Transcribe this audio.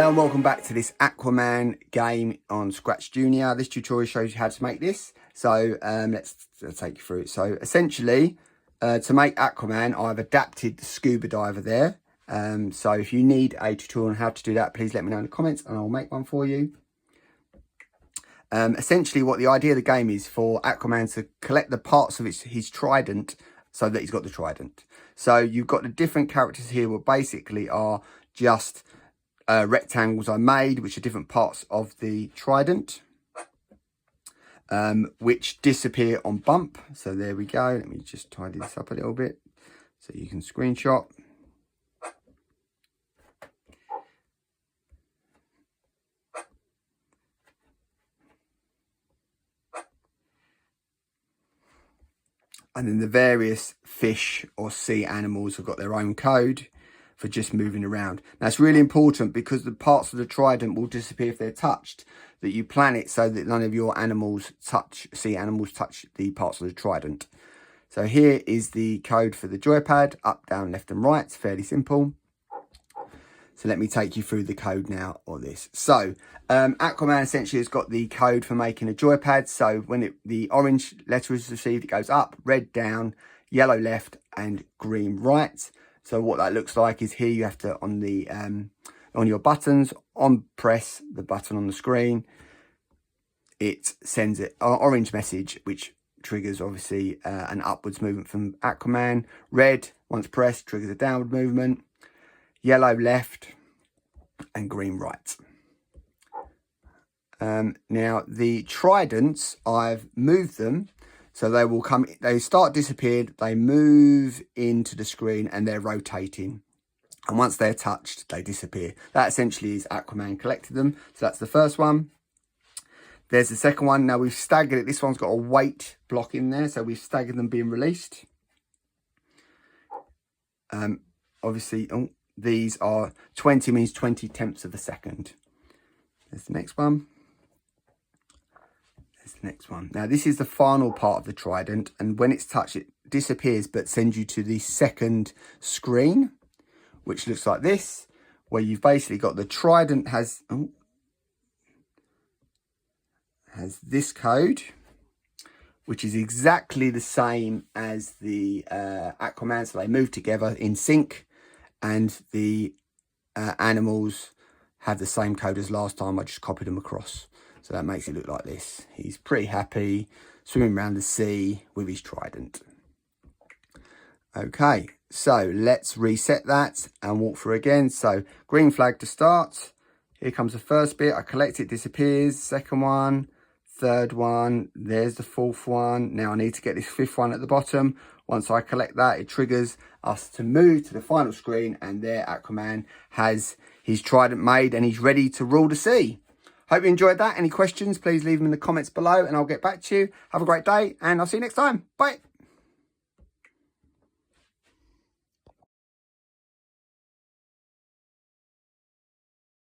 Hello and welcome back to this Acquaman game on ScratchJr. This tutorial shows you how to make this. So let's take you through it. So essentially, to make Acquaman, I've adapted the scuba diver there. So if you need a tutorial on how to do that, please let me know in the comments and I'll make one for you. Essentially, what the idea of the game is for Acquaman to collect the parts of his trident so that he's got the trident. So you've got the different characters here, what basically are just rectangles I made, which are different parts of the trident, which disappear on bump. So there we go. Let me just tidy this up a little bit so you can screenshot. And then the various fish or sea animals have got their own code for just moving around. Now it's really important because the parts of the trident will disappear if they're touched, that you plan it so that none of your sea animals touch the parts of the trident. So here is the code for the joypad: up, down, left and right. It's fairly simple. So let me take you through the code now or this. So Acquaman essentially has got the code for making a joypad. So when the orange letter is received, it goes up, red down, yellow left and green right. So what that looks like is here you have to, on your buttons, press the button on the screen. It sends an orange message, which triggers obviously an upwards movement from Acquaman. Red, once pressed, triggers a downward movement. Yellow left and green right. Now the tridents, I've moved them. So they will come, they start disappeared, they move into the screen and they're rotating. And once they're touched, they disappear. That essentially is Acquaman collected them. So that's the first one. There's the second one. Now we've staggered it. This one's got a weight block in there. So we've staggered them being released. Obviously, these are 20 means 20 tenths of a second. There's the next one. The next one. Now this is the final part of the trident, and when it's touched it disappears but sends you to the second screen, which looks like this, where you've basically got the trident has this code, which is exactly the same as the Acquaman, so they move together in sync, and the animals have the same code as last time. I just copied them across. So that makes it look like this. He's pretty happy swimming around the sea with his trident. Okay, so let's reset that and walk through again. So green flag to start. Here comes the first bit. I collect it, disappears. Second one, third one. There's the fourth one. Now I need to get this fifth one at the bottom. Once I collect that, it triggers us to move to the final screen, and there Acquaman has his trident made and he's ready to rule the sea. Hope you enjoyed that. Any questions, please leave them in the comments below and I'll get back to you. Have a great day and I'll see you next time. Bye.